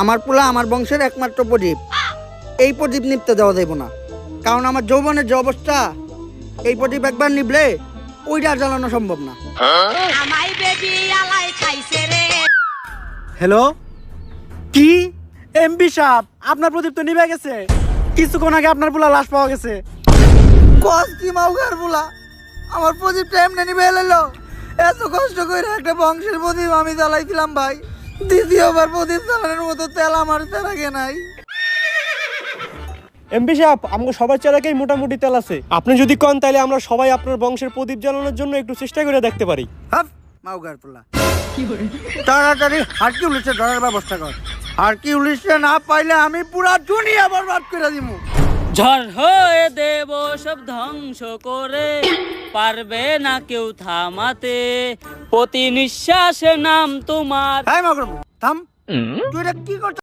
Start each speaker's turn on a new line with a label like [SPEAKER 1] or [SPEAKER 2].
[SPEAKER 1] আমার পোলা আমার বংশের একমাত্র প্রদীপ। এই প্রদীপ নিপতে দেওয়া যাইব না, কারণ আমার যৌবনের যে অবস্থা, এই প্রদীপ একবার নিবলে ওইটা আর জ্বালানো সম্ভব না।
[SPEAKER 2] হ্যালো, কি এমপি সাহেব, আপনার প্রদীপ তো নিভে গেছে। কিছুক্ষণ আগে আপনার পোলা লাশ পাওয়া গেছে।
[SPEAKER 1] কস কি মাউগার পোলা, আমার প্রদীপটা এমনি নিবে এলো। এত কষ্ট করে একটা বংশের প্রদীপ আমি জ্বালাইছিলাম ভাই, দ্বিতীয়বার প্রদীপ জ্বালানোর মতো তেল আমার তেরাগে নাই।
[SPEAKER 2] এমপি সাহেব, আমাকে সবার চারাকেই মোটামুটি তেল আছে। আপনি যদি কন তাহলে আমরা সবাই আপনার বংশের প্রদীপ জ্বালানোর জন্য একটু চেষ্টা করে দেখতে পারি।
[SPEAKER 1] হাফ মাউগার পোলা, তাড়াতাড়ি হারকিউলিসে ধরার ব্যবস্থা কর। হারকিউলিসে না পাইলে আমি পুরা দুনিয়া বরবাদ করে দিব।
[SPEAKER 3] ঝড় হয়ে দেব সব ধ্বংস করে, পারবে না কেউ থামাতে, প্রতি নিঃশ্বাসে নাম তোমার।
[SPEAKER 1] হ্যাঁ মাউগার, থাম, তুই এটা কি করছিস?